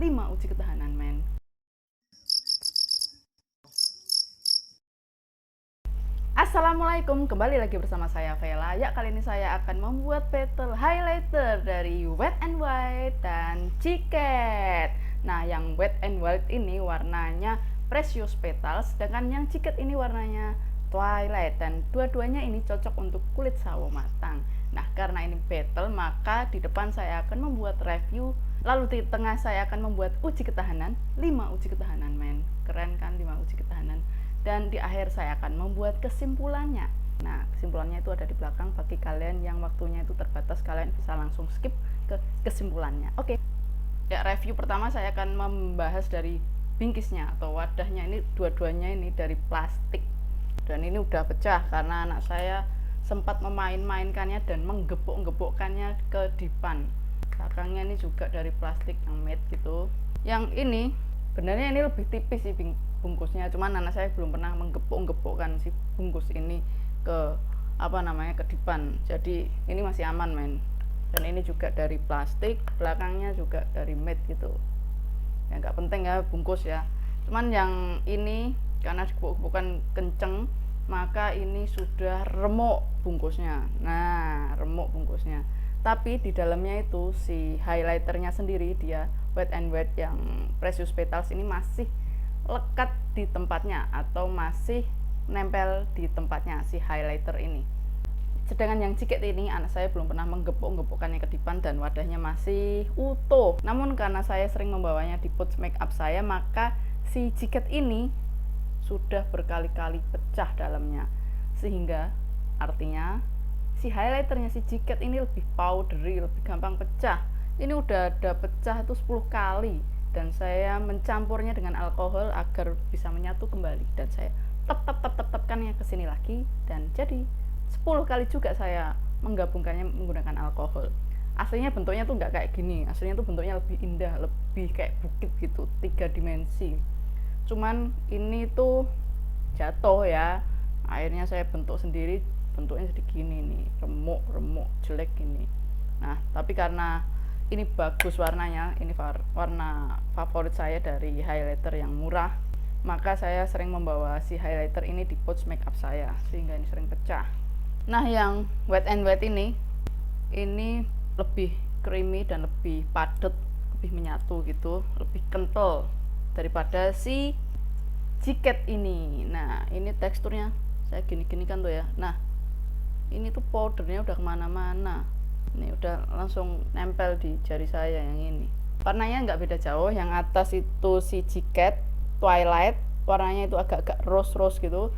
5 uji ketahanan, men. Assalamualaikum, kembali lagi bersama saya Vela. Ya, kali ini saya akan membuat petal highlighter dari Wet n Wild dan Ciket. Nah, yang Wet n Wild ini warnanya Precious Petal, sedangkan yang Ciket ini warnanya Twilight, dan dua-duanya ini cocok untuk kulit sawo matang. Nah, karena ini petal, maka di depan saya akan membuat review, lalu di tengah saya akan membuat uji ketahanan, 5 uji ketahanan, men. Keren kan, 5 uji ketahanan. Dan di akhir saya akan membuat kesimpulannya. Nah, kesimpulannya itu ada di belakang. Bagi kalian yang waktunya itu terbatas, kalian bisa langsung skip ke kesimpulannya. Oke. Ya, review pertama saya akan membahas dari bingkisnya atau wadahnya. Ini dua-duanya ini dari plastik. Dan ini udah pecah karena anak saya sempat memain-mainkannya dan menggepuk-gepukkannya ke dipan. Belakangnya ini juga dari plastik yang matte gitu. Yang ini sebenarnya ini lebih tipis sih bungkusnya, cuman anak saya belum pernah menggepuk-gepukkan si bungkus ini ke ke dipan, jadi ini masih aman, men. Dan ini juga dari plastik, belakangnya juga dari matte gitu ya, nggak penting ya bungkus ya, cuman yang ini karena digepuk-gepukkan kenceng maka ini sudah remuk bungkusnya. Nah, remuk bungkusnya, tapi di dalamnya itu si highlighternya sendiri, dia Wet n Wild yang Precious Petals ini masih lekat di tempatnya atau masih nempel di tempatnya si highlighter ini. Sedangkan yang Ciket ini anak saya belum pernah menggepuk-gepukkannya ke dipan dan wadahnya masih utuh. Namun karena saya sering membawanya di pouch makeup saya, maka si Ciket ini sudah berkali-kali pecah dalamnya, sehingga artinya si highlighternya si Ciket ini lebih powdery, lebih gampang pecah. Ini udah ada pecah itu 10 kali, dan saya mencampurnya dengan alkohol agar bisa menyatu kembali, dan saya tepkannya ke sini lagi, dan jadi 10 kali juga saya menggabungkannya menggunakan alkohol. Aslinya bentuknya tuh nggak kayak gini, aslinya tuh bentuknya lebih indah, lebih kayak bukit gitu, 3 dimensi. Cuman ini tuh jatuh ya, akhirnya saya bentuk sendiri, bentuknya jadi gini nih, remuk jelek gini. Nah, tapi karena ini bagus warnanya, ini warna favorit saya dari highlighter yang murah, maka saya sering membawa si highlighter ini di pouch makeup saya, sehingga ini sering pecah. Nah, yang Wet n Wild ini lebih creamy dan lebih padat, lebih menyatu gitu, lebih kental daripada si Ciket ini. Nah, ini teksturnya saya gini-gini kan tuh ya. Nah, ini tuh powdernya udah kemana-mana. Ini udah langsung nempel di jari saya yang ini. Warnanya nggak beda jauh. Yang atas itu si Ciket Twilight, warnanya itu agak-agak rose gitu,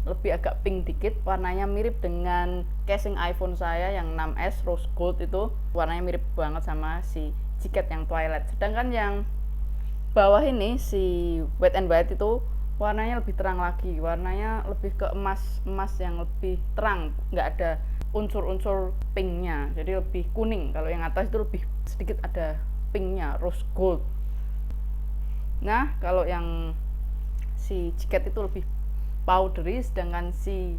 lebih agak pink dikit. Warnanya mirip dengan casing iPhone saya yang 6S rose gold, itu warnanya mirip banget sama si Ciket yang Twilight. Sedangkan yang bawah ini si Wet n Wild itu warnanya lebih terang lagi, warnanya lebih ke emas yang lebih terang, nggak ada unsur-unsur pinknya, jadi lebih kuning. Kalau yang atas itu lebih sedikit ada pinknya, rose gold. Nah, kalau yang si Ciket itu lebih powdery, sedangkan si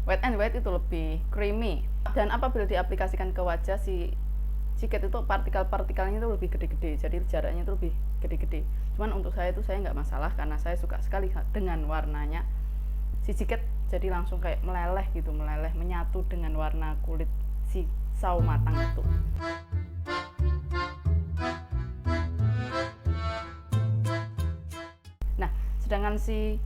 Wet n Wild itu lebih creamy. Dan apabila diaplikasikan ke wajah, si Ciket itu partikel-partikelnya itu lebih gede-gede, jadi jaraknya itu lebih gede-gede. Cuman untuk saya itu saya nggak masalah, karena saya suka sekali dengan warnanya si Ciket, jadi langsung kayak meleleh gitu, menyatu dengan warna kulit si sawo matang itu. Nah, sedangkan si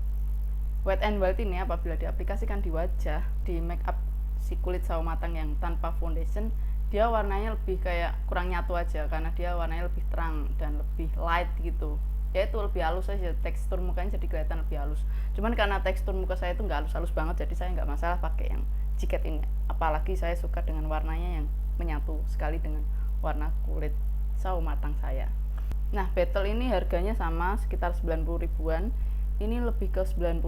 Wet n Wild ini apabila diaplikasikan di wajah, di make up si kulit sawo matang yang tanpa foundation, dia warnanya lebih kayak kurang nyatu aja, karena dia warnanya lebih terang dan lebih light gitu. Ya itu lebih halus aja, tekstur mukanya jadi kelihatan lebih halus. Cuman karena tekstur muka saya itu nggak halus-halus banget, jadi saya nggak masalah pakai yang Ciket ini. Apalagi saya suka dengan warnanya yang menyatu sekali dengan warna kulit sawo matang saya. Nah, betel ini harganya sama, sekitar 90 ribuan. Ini lebih ke 95.000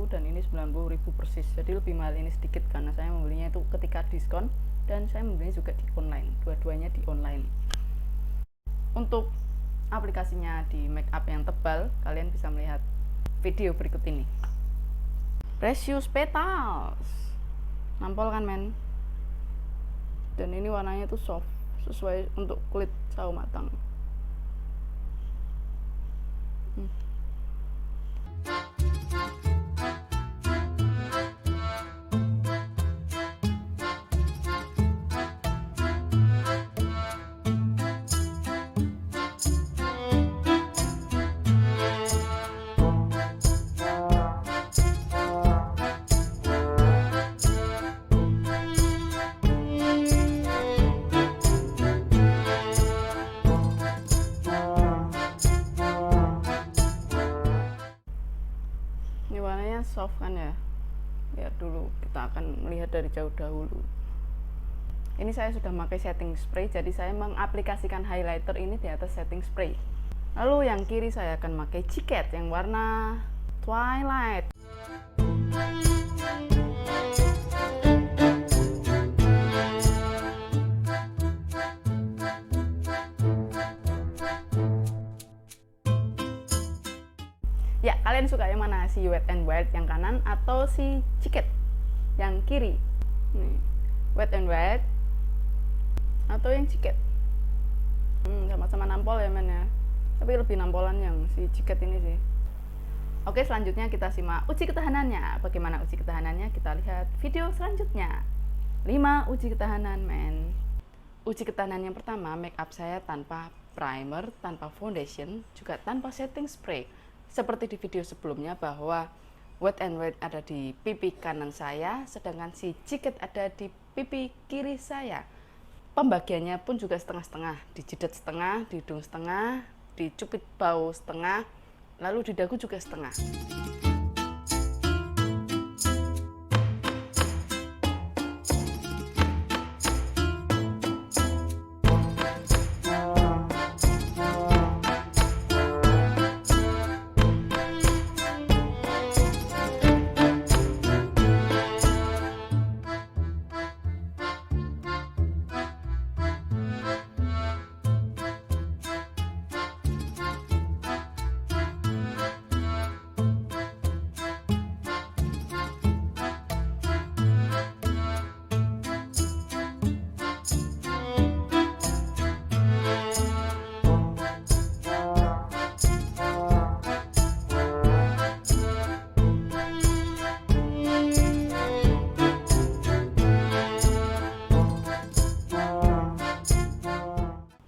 dan ini 90.000 persis. Jadi lebih mahal ini sedikit karena saya membelinya itu ketika diskon, dan saya membelinya juga di online, dua-duanya di online. Untuk aplikasinya di make up yang tebal, kalian bisa melihat video berikut ini. Precious Petals, nampol kan, men? Dan ini warnanya tuh soft, sesuai untuk kulit sawo matang. Ini warnanya soft kan ya. Lihat dulu, kita akan melihat dari jauh dahulu. Ini saya sudah memakai setting spray, jadi saya mengaplikasikan highlighter ini di atas setting spray. Lalu yang kiri saya akan memakai Ciket yang warna Twilight. Ya, kalian suka yang mana? Si Wet n Wild yang kanan atau si Ciket yang kiri? Nih, Wet n Wild atau yang Ciket? Sama-sama nampol ya men ya. Tapi lebih nampolan yang si Ciket ini sih. Oke, selanjutnya kita simak uji ketahanannya. Bagaimana uji ketahanannya? Kita lihat video selanjutnya. 5 uji ketahanan men. Uji ketahanan yang pertama, make up saya tanpa primer, tanpa foundation, juga tanpa setting spray. Seperti di video sebelumnya bahwa Wet n Wild ada di pipi kanan saya, sedangkan si Ciket ada di pipi kiri saya. Pembagiannya pun juga setengah-setengah, di jidat setengah, di hidung setengah, di cupit bau setengah, lalu di dagu juga setengah.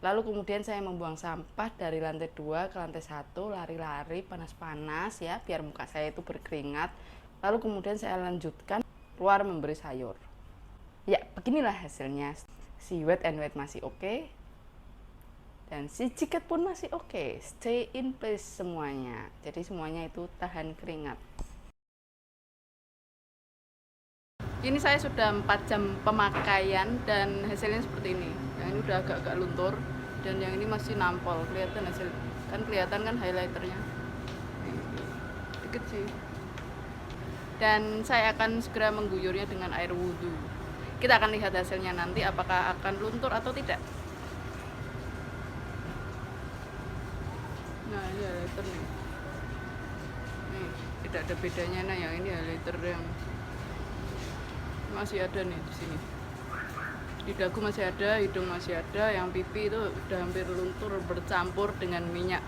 Lalu kemudian saya membuang sampah dari lantai 2 ke lantai 1, lari-lari panas-panas ya, biar muka saya itu berkeringat. Lalu kemudian saya lanjutkan keluar memberi sayur. Ya, beginilah hasilnya. Si Wet n Wild masih oke, dan si Ciket pun masih oke. Stay in place semuanya. Jadi semuanya itu tahan keringat. Ini saya sudah 4 jam pemakaian dan hasilnya seperti ini. Yang ini udah agak-agak luntur dan yang ini masih nampol. Kelihatan hasil, kan kelihatan kan highlighternya. Dikit sih. Dan saya akan segera mengguyurnya dengan air wudhu. Kita akan lihat hasilnya nanti apakah akan luntur atau tidak. Nah, ini highlighter nih. Nih, tidak ada bedanya. Nah, yang ini highlighter yang masih ada nih di sini. Di dagu masih ada, hidung masih ada, yang pipi itu udah hampir luntur bercampur dengan minyak.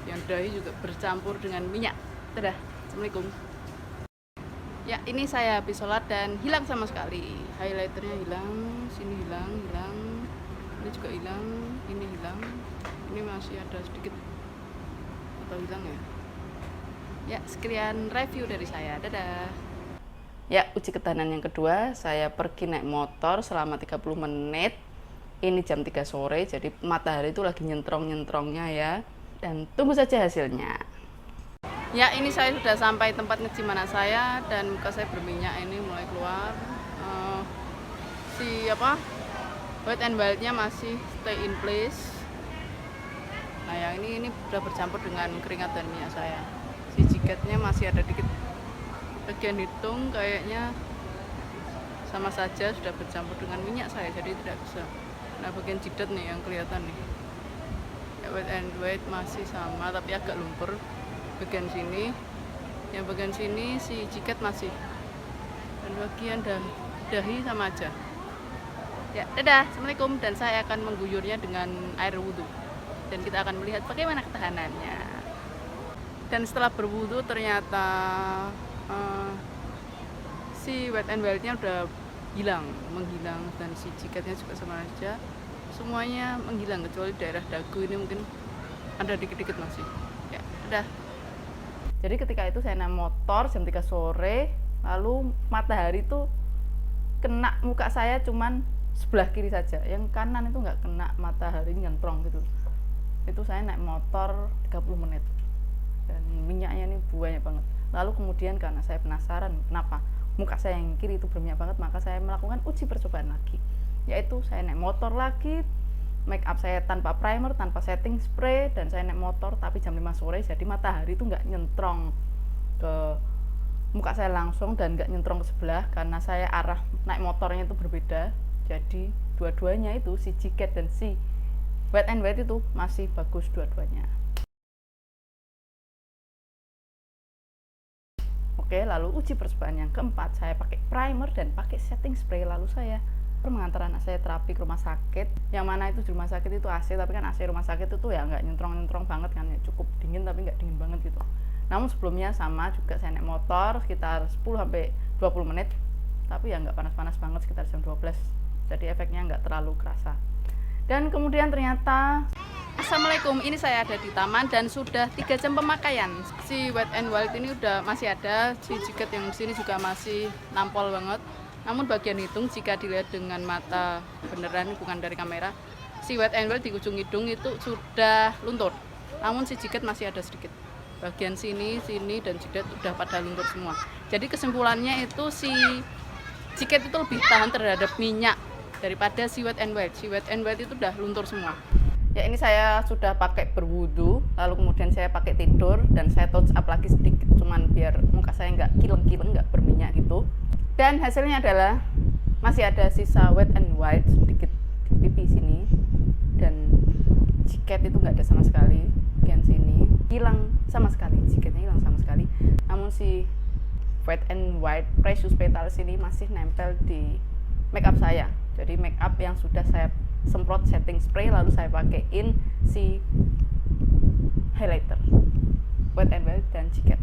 Yang dahi juga bercampur dengan minyak. Dadah, assalamualaikum. Ya, ini saya habis sholat dan hilang sama sekali. Highlighternya hilang, sini hilang, ini juga hilang, ini hilang, ini masih ada sedikit atau hilang ya. Ya, sekian review dari saya. Dadah. Ya, uji ketahanan yang kedua, saya pergi naik motor selama 30 menit. Ini jam 3 sore, jadi matahari itu lagi nyentrong-nyentrongnya ya. Dan tunggu saja hasilnya. Ya, ini saya sudah sampai tempat nge-gym anak saya dan muka saya berminyak ini mulai keluar. Wet n Wild-nya masih stay in place. Nah, yang ini sudah bercampur dengan keringat dan minyak saya. Si Ciketnya masih ada dikit. Bagian hidung kayaknya sama saja sudah bercampur dengan minyak saya, jadi tidak bisa. Nah, bagian jidat nih yang kelihatan nih. Ya, Wet n Wild masih sama tapi agak lumpur. Bagian sini, yang bagian sini si Ciket masih. Dan bagian dahi sama aja. Ya, dadah, assalamualaikum, dan saya akan mengguyurnya dengan air wudhu dan kita akan melihat bagaimana ketahanannya. Dan setelah berwudhu ternyata si Wet n Wildnya udah menghilang, dan si jiketnya juga sama aja, semuanya menghilang kecuali daerah dagu ini mungkin ada dikit-dikit masih. Ya, udah. Jadi ketika itu saya naik motor jam 3 sore, lalu matahari tuh kena muka saya cuman sebelah kiri saja, yang kanan itu nggak kena matahari nyemprong gitu. Itu saya naik motor 30 menit dan minyaknya ini banyak banget. Lalu kemudian karena saya penasaran kenapa muka saya yang kiri itu berminyak banget, maka saya melakukan uji percobaan lagi, yaitu saya naik motor lagi, make up saya tanpa primer, tanpa setting spray, dan saya naik motor tapi jam 5 sore, jadi matahari itu nggak nyentrong ke muka saya langsung dan nggak nyentrong ke sebelah karena saya arah naik motornya itu berbeda. Jadi dua-duanya itu, si jiket dan si Wet n Wild itu masih bagus dua-duanya. Oke, lalu uji percobaan yang keempat, saya pakai primer dan pakai setting spray. Lalu saya mengantar anak saya terapi ke rumah sakit, yang mana itu di rumah sakit itu AC, tapi kan AC rumah sakit itu ya nggak nyentrong-nyentrong banget kan, ya cukup dingin tapi nggak dingin banget gitu. Namun sebelumnya sama juga, saya naik motor sekitar 10-20 menit, tapi ya nggak panas-panas banget, sekitar jam 12, jadi efeknya nggak terlalu kerasa. Dan kemudian ternyata, assalamualaikum, ini saya ada di taman dan sudah 3 jam pemakaian. Si Wet n Wild ini udah masih ada, si jiket yang di sini juga masih nampol banget. Namun bagian hidung jika dilihat dengan mata beneran, bukan dari kamera, si Wet n Wild di ujung hidung itu sudah luntur. Namun si jiket masih ada sedikit. Bagian sini dan jiket udah pada luntur semua. Jadi kesimpulannya itu si jiket itu lebih tahan terhadap minyak daripada si Wet n Wild. Si Wet n Wild itu udah luntur semua. Ya, ini saya sudah pakai berwudu, lalu kemudian saya pakai tidur dan saya touch up lagi sedikit, cuman biar muka saya nggak kileng-kileng, nggak berminyak gitu. Dan hasilnya adalah masih ada sisa Wet n Wild sedikit di pipi sini, dan jiket itu nggak ada sama sekali. Bagian sini hilang sama sekali, jiketnya hilang sama sekali. Namun si Wet n Wild Precious Petals ini masih nempel di makeup saya. Jadi makeup yang sudah saya semprot setting spray, lalu saya pakaiin si highlighter Wet n Wild dan jiket.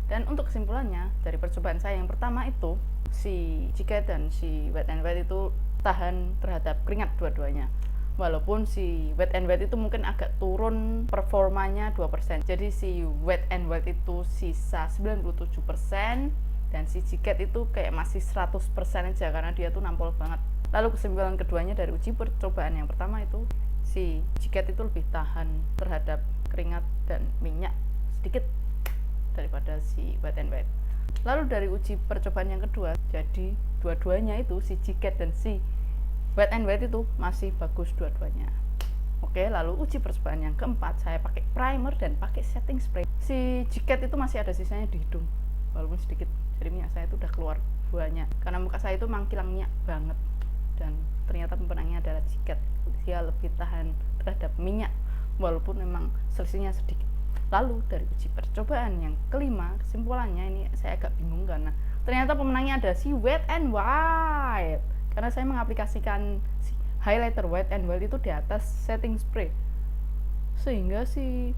Dan untuk kesimpulannya dari percobaan saya yang pertama itu, si jiket dan si Wet n Wild itu tahan terhadap keringat dua-duanya. Walaupun si Wet n Wild itu mungkin agak turun performanya 2%. Jadi si Wet n Wild itu sisa 97%, dan si jiket itu kayak masih 100% aja karena dia tuh nampol banget. Lalu kesimpulan keduanya dari uji percobaan yang pertama itu, si jiket itu lebih tahan terhadap keringat dan minyak sedikit daripada si Wet n Wild. Lalu dari uji percobaan yang kedua, jadi dua-duanya itu, si jiket dan si Wet n Wild itu masih bagus dua-duanya. Oke, lalu uji percobaan yang keempat, saya pakai primer dan pakai setting spray. Si jiket itu masih ada sisanya di hidung, walaupun sedikit. Jadi minyak saya itu udah keluar banyak karena muka saya itu mangkilang minyak banget, dan ternyata pemenangnya adalah jiket. Dia lebih tahan terhadap minyak walaupun memang selisihnya sedikit. Lalu dari uji percobaan yang kelima, kesimpulannya ini saya agak bingung karena ternyata pemenangnya ada si Wet n Wild, karena saya mengaplikasikan si highlighter Wet n Wild itu di atas setting spray, sehingga si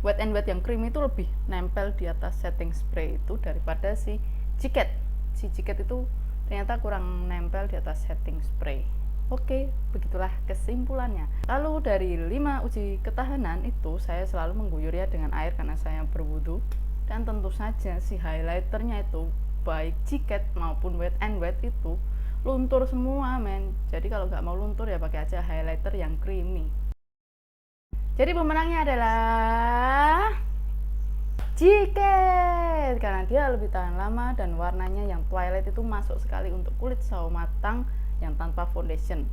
Wet n Wild yang cream itu lebih nempel di atas setting spray itu daripada si jiket. Si jiket itu ternyata kurang nempel di atas setting spray. Oke, begitulah kesimpulannya. Lalu dari 5 uji ketahanan itu, saya selalu mengguyurnya dengan air karena saya berwudu. Dan tentu saja si highlighternya itu, baik jiket maupun Wet n Wild itu luntur semua, men. Jadi kalau nggak mau luntur ya pakai aja highlighter yang creamy. Jadi pemenangnya adalah jiket, karena dia lebih tahan lama dan warnanya yang twilight itu masuk sekali untuk kulit sawo matang yang tanpa foundation.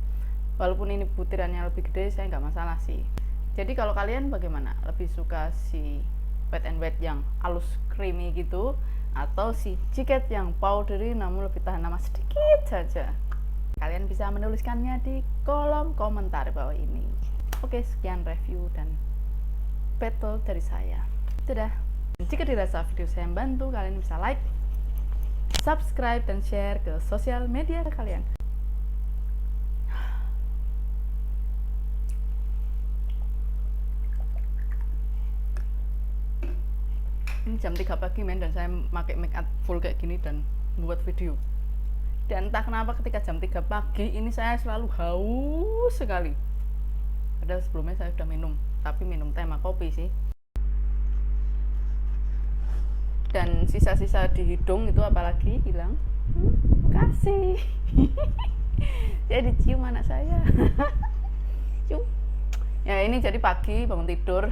Walaupun ini butirannya lebih gede, saya nggak masalah sih. Jadi kalau kalian bagaimana? Lebih suka si Wet n Wild yang halus creamy gitu, atau si jiket yang powdery namun lebih tahan lama sedikit saja? Kalian bisa menuliskannya di kolom komentar bawah ini. Oke, sekian review dan battle dari saya. Dadah. Jika dirasa video saya membantu, kalian bisa like, subscribe, dan share ke sosial media kalian. Ini jam 3 pagi men, dan saya pakai make up full kayak gini dan membuat video. Dan entah kenapa ketika jam 3 pagi ini saya selalu haus sekali. Padahal sebelumnya saya sudah minum, tapi minum teh sama kopi sih. Dan sisa-sisa di hidung itu apalagi hilang. Kasih. Jadi cium anak saya. Cium. Ya ini jadi pagi bangun tidur.